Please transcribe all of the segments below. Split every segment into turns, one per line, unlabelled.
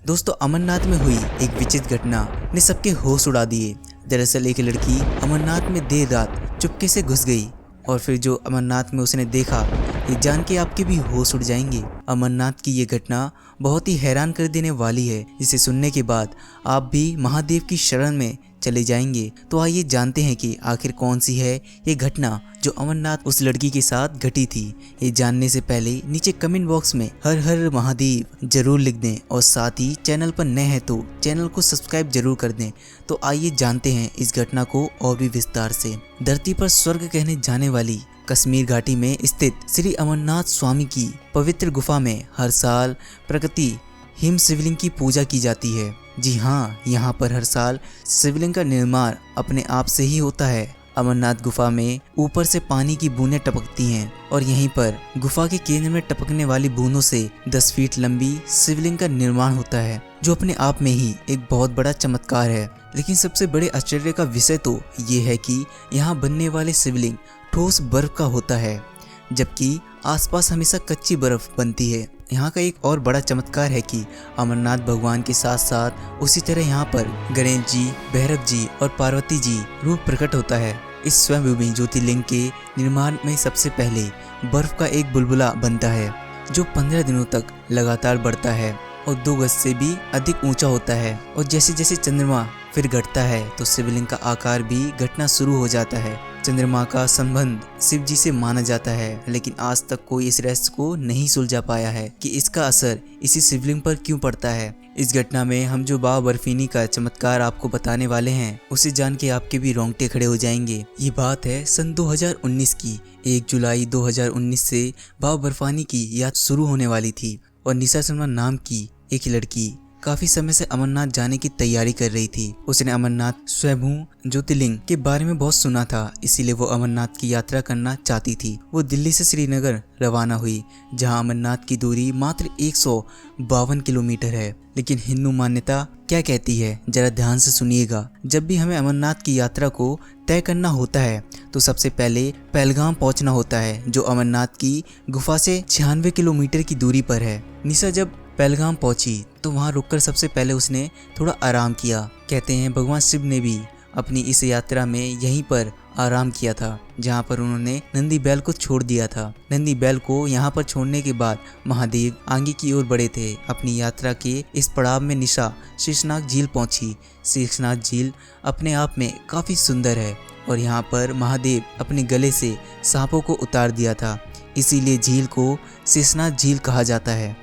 दोस्तों, अमरनाथ में हुई एक विचित्र घटना ने सबके होश उड़ा दिए। दरअसल एक लड़की अमरनाथ में देर रात चुपके से घुस गई और फिर जो अमरनाथ में उसने देखा, ये जान के आपके भी होश उड़ जाएंगे। अमरनाथ की ये घटना बहुत ही हैरान कर देने वाली है, जिसे सुनने के बाद आप भी महादेव की शरण में चले जाएंगे। तो आइए जानते हैं कि आखिर कौन सी है ये घटना जो अमरनाथ उस लड़की के साथ घटी थी। ये जानने से पहले नीचे कमेंट बॉक्स में हर हर महादेव जरूर लिख दें और साथ ही चैनल पर नए हैं तो चैनल को सब्सक्राइब जरूर कर दें। तो आइए जानते हैं इस घटना को और भी विस्तार से। धरती पर स्वर्ग कहने जाने वाली कश्मीर घाटी में स्थित श्री अमरनाथ स्वामी की पवित्र गुफा में हर साल प्रकृति हिम शिवलिंग की पूजा की जाती है। जी हाँ, यहाँ पर हर साल शिवलिंग का निर्माण अपने आप से ही होता है। अमरनाथ गुफा में ऊपर से पानी की बूंदें टपकती हैं और यहीं पर गुफा के केंद्र में टपकने वाली बूंदों से 10 फीट लंबी शिवलिंग का निर्माण होता है, जो अपने आप में ही एक बहुत बड़ा चमत्कार है। लेकिन सबसे बड़े आश्चर्य का विषय तो ये है कि यहाँ बनने वाले शिवलिंग ठोस बर्फ का होता है, जबकि आसपास हमेशा कच्ची बर्फ बनती है। यहाँ का एक और बड़ा चमत्कार है कि अमरनाथ भगवान के साथ साथ उसी तरह यहाँ पर गणेश जी, भैरव जी और पार्वती जी रूप प्रकट होता है। इस स्वयंभूमि ज्योतिर्लिंग के निर्माण में सबसे पहले बर्फ का एक बुलबुला बनता है, जो 15 दिनों तक लगातार बढ़ता है और 2 गज से भी अधिक ऊंचा होता है। और जैसे जैसे चंद्रमा फिर घटता है तो शिवलिंग का आकार भी घटना शुरू हो जाता है। चंद्रमा का संबंध शिव जी से माना जाता है, लेकिन आज तक कोई इस रहस्य को नहीं सुलझा पाया है कि इसका असर इसी शिवलिंग पर क्यों पड़ता है। इस घटना में हम जो बाबा बर्फानी का चमत्कार आपको बताने वाले हैं, उसे जान के आपके भी रोंगटे खड़े हो जाएंगे। ये बात है सन 2019 की। 1 जुलाई 2019 से बाबा बर्फानी की यात्रा शुरू होने वाली थी और निशा शर्मा नाम की एक लड़की काफी समय से अमरनाथ जाने की तैयारी कर रही थी। उसने अमरनाथ स्वयंभू ज्योतिर्लिंग के बारे में बहुत सुना था, इसीलिए वो अमरनाथ की यात्रा करना चाहती थी। वो दिल्ली से श्रीनगर रवाना हुई, जहां अमरनाथ की दूरी मात्र 152 किलोमीटर है। लेकिन हिंदू मान्यता क्या कहती है, जरा ध्यान से सुनिएगा। जब भी हमें अमरनाथ की यात्रा को तय करना होता है तो सबसे पहले पहलगाम पहुंचना होता है, जो अमरनाथ की गुफा से 96 किलोमीटर की दूरी पर है। निशा जब पहलगाम पहुंची तो वहां रुककर सबसे पहले उसने थोड़ा आराम किया। कहते हैं भगवान शिव ने भी अपनी इस यात्रा में यहीं पर आराम किया था, जहां पर उन्होंने नंदी बैल को छोड़ दिया था। नंदी बैल को यहां पर छोड़ने के बाद महादेव आगे की ओर बढ़े थे। अपनी यात्रा के इस पड़ाव में निशा शेषनाग झील पहुंची। शेषनाग झील अपने आप में काफी सुंदर है और यहाँ पर महादेव अपने गले से सांपों को उतार दिया था, इसीलिए झील को शेषनाग झील कहा जाता है।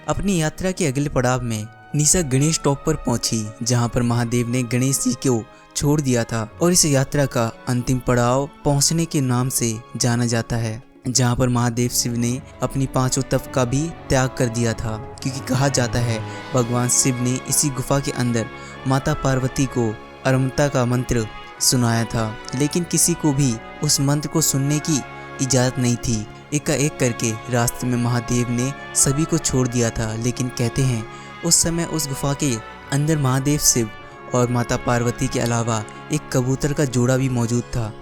अपनी यात्रा के अगले पड़ाव में निशा गणेश टॉप पर पहुंची, जहां पर महादेव ने गणेश जी को छोड़ दिया था और इस यात्रा का अंतिम पड़ाव पहुंचने के नाम से जाना जाता है, जहां पर महादेव शिव ने अपनी 5 तप का भी त्याग कर दिया था, क्योंकि कहा जाता है भगवान शिव ने इसी गुफा के अंदर माता पार्वती को अरमता का मंत्र सुनाया था, लेकिन किसी को भी उस मंत्र को सुनने की इजाज़त नहीं थी। एकाएक करके रास्ते में महादेव ने सभी को छोड़ दिया था। लेकिन कहते हैं उस समय उस गुफा के अंदर महादेव शिव और माता पार्वती के अलावा एक कबूतर का जोड़ा भी मौजूद था।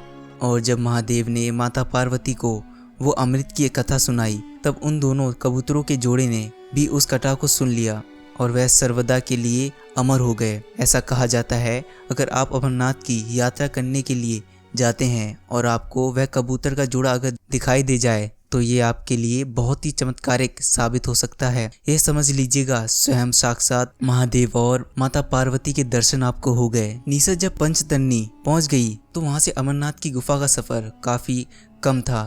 और जब महादेव ने माता पार्वती को वो अमृत की कथा सुनाई, तब उन दोनों कबूतरों के जोड़े ने भी उस कथा को सुन लिया और वह सर्वदा के लिए अमर हो गए। ऐसा कहा जाता है अगर आप अमरनाथ की यात्रा करने के लिए जाते हैं और आपको वह कबूतर का जोड़ा अगर दिखाई दे जाए तो ये आपके लिए बहुत ही चमत्कारिक साबित हो सकता है। ये समझ लीजिएगा स्वयं साक्षात महादेव और माता पार्वती के दर्शन आपको हो गए। निशा जब पंचतरणी पहुंच गई तो वहां से अमरनाथ की गुफा का सफर काफी कम था।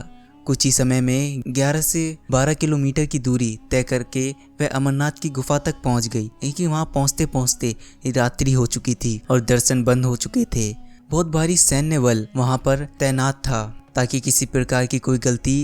कुछ ही समय में 11 से 12 किलोमीटर की दूरी तय करके वह अमरनाथ की गुफा तक पहुंच गई, लेकिन वहां पहुंचते पहुंचते रात्रि हो चुकी थी और दर्शन बंद हो चुके थे। बहुत भारी सैन्य बल वहां पर तैनात था ताकि किसी प्रकार की कोई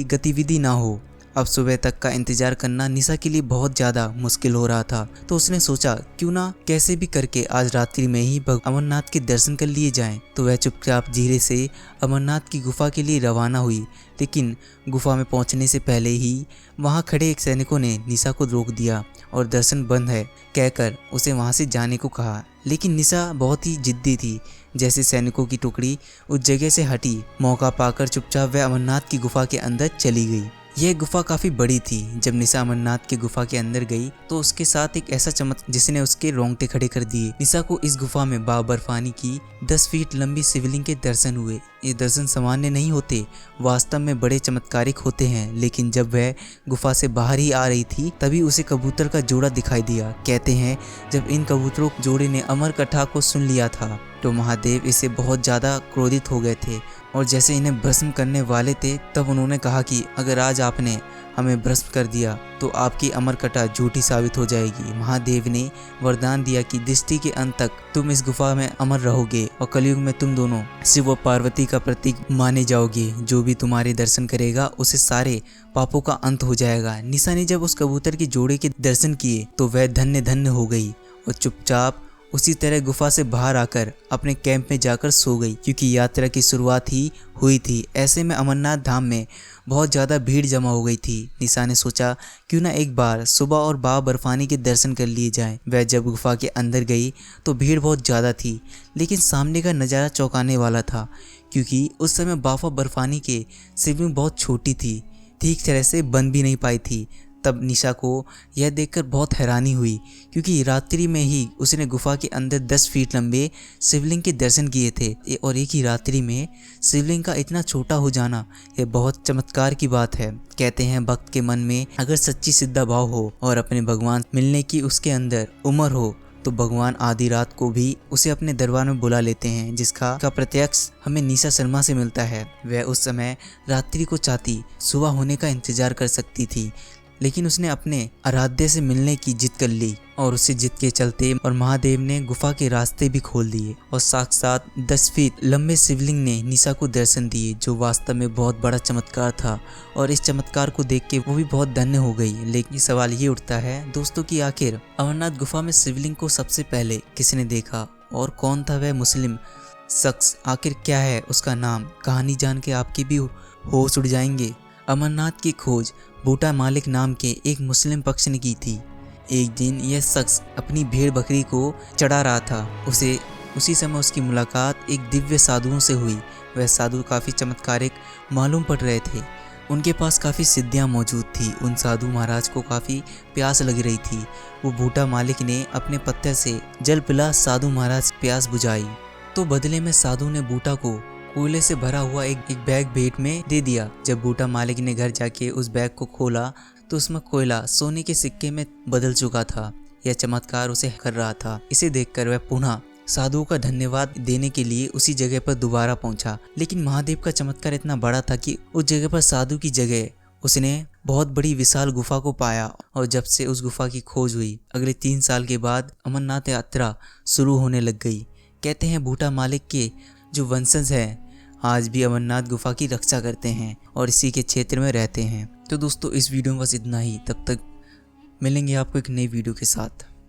गतिविधि ना हो। अब सुबह तक का इंतजार करना निशा के लिए बहुत ज्यादा मुश्किल हो रहा था, तो उसने सोचा क्यों ना कैसे भी करके आज रात्रि में ही अमरनाथ के दर्शन कर लिए जाएं। तो वह चुपचाप धीरे से अमरनाथ की गुफा के लिए रवाना हुई, लेकिन गुफा में पहुंचने से पहले ही वहां खड़े एक सैनिकों ने निशा को रोक दिया और दर्शन बंद है कहकर उसे वहां से जाने को कहा। लेकिन निशा बहुत ही जिद्दी थी। जैसे सैनिकों की टुकड़ी उस जगह से हटी, मौका पाकर चुपचाप वह अमरनाथ की गुफा के अंदर चली गई। यह गुफा काफी बड़ी थी। जब निशा अमरनाथ की गुफा के अंदर गई तो उसके साथ एक ऐसा चमत्कार जिसने उसके रोंगटे खड़े कर दिए। निशा को इस गुफा में बाबा बर्फानी की 10 फीट लंबी शिवलिंग के दर्शन हुए। ये दर्शन सामान्य नहीं होते, वास्तव में बड़े चमत्कारिक होते हैं। लेकिन जब वह गुफा से बाहर ही आ रही थी तभी उसे कबूतर का जोड़ा दिखाई दिया। कहते हैं जब इन कबूतरों जोड़े ने अमर कथा को सुन लिया था तो महादेव इससे बहुत ज़्यादा क्रोधित हो गए थे और जैसे इन्हें भस्म करने वाले थे तब उन्होंने कहा कि अगर आज आपने हमें भस्म कर दिया तो आपकी अमर कथा झूठी साबित हो जाएगी। महादेव ने वरदान दिया कि दृष्टि के अंत तक तुम इस गुफा में अमर रहोगे और कलयुग में तुम दोनों शिव और पार्वती का प्रतीक माने जाओगे। जो भी तुम्हारे दर्शन करेगा उसे सारे पापों का अंत हो जाएगा। निशा ने जब उस कबूतर के जोड़े के दर्शन किए तो वह धन्य धन्य हो गई और चुपचाप उसी तरह गुफा से बाहर आकर अपने कैंप में जाकर सो गई, क्योंकि यात्रा की शुरुआत ही हुई थी। ऐसे में अमरनाथ धाम में बहुत ज़्यादा भीड़ जमा हो गई थी। निशा ने सोचा क्यों ना एक बार सुबह और बाबा बर्फानी के दर्शन कर लिए जाएं। वह जब गुफा के अंदर गई तो भीड़ बहुत ज़्यादा थी, लेकिन सामने का नज़ारा चौंकाने वाला था, क्योंकि उस समय बाबा बर्फानी के शिवलिंग बहुत छोटी थी, ठीक तरह से बन भी नहीं पाई थी। तब निशा को यह देखकर बहुत हैरानी हुई, क्योंकि रात्रि में ही उसने गुफा के अंदर 10 फीट लंबे शिवलिंग के दर्शन किए थे और एक ही रात्रि में शिवलिंग का इतना छोटा हो जाना यह बहुत चमत्कार की बात है। कहते हैं भक्त के मन में अगर सच्ची श्रद्धा भाव हो और अपने भगवान मिलने की उसके अंदर उम्र हो तो भगवान आधी रात को भी उसे अपने दरबार में बुला लेते हैं, जिसका प्रत्यक्ष हमें निशा शर्मा से मिलता है। वह उस समय रात्रि को चाहती सुबह होने का इंतजार कर सकती थी, लेकिन उसने अपने आराध्य से मिलने की जिद कर ली और उसी जिद के चलते और महादेव ने गुफा के रास्ते भी खोल दिए और साक्षात 10 फीट लंबे शिवलिंग ने निशा को दर्शन दिए, जो वास्तव में बहुत बड़ा चमत्कार था। और इस चमत्कार को देख के वो भी बहुत धन्य हो गई। लेकिन सवाल ये उठता है दोस्तों कि आखिर अमरनाथ गुफा में शिवलिंग को सबसे पहले किसने देखा और कौन था वह मुस्लिम शख्स? आखिर क्या है उसका नाम? कहानी जान के आपके भी होश उड़ जाएंगे। अमरनाथ की खोज बूटा मालिक नाम के एक मुस्लिम पक्ष ने की थी। एक दिन यह शख्स अपनी भेड़ बकरी को चढ़ा रहा था। उसी समय उसकी मुलाकात एक दिव्य साधुओं से हुई। वह साधु काफ़ी चमत्कारिक मालूम पड़ रहे थे, उनके पास काफ़ी सिद्धियां मौजूद थी। उन साधु महाराज को काफ़ी प्यास लग रही थी। वो बूटा मालिक ने अपने पत्थर से जल पिला साधु महाराज प्यास बुझाई, तो बदले में साधु ने बूटा को कोयले से भरा हुआ एक बैग भेंट में दे दिया। जब बूटा मालिक ने घर जाके उस बैग को खोला तो उसमें कोयला सोने के सिक्के में बदल चुका था। यह चमत्कार उसे कर रहा था। इसे देखकर वह पुनः साधु का धन्यवाद देने के लिए उसी जगह पर दोबारा पहुंचा। लेकिन महादेव का चमत्कार इतना बड़ा था कि उस जगह पर साधु की जगह उसने बहुत बड़ी विशाल गुफा को पाया। और जब से उस गुफा की खोज हुई अगले 3 साल के बाद अमरनाथ यात्रा शुरू होने लग गई। कहते हैं बूटा मालिक के जो वंशज हैं आज भी अमरनाथ गुफा की रक्षा करते हैं और इसी के क्षेत्र में रहते हैं। तो दोस्तों इस वीडियो में बस इतना ही। तब तक मिलेंगे आपको एक नई वीडियो के साथ।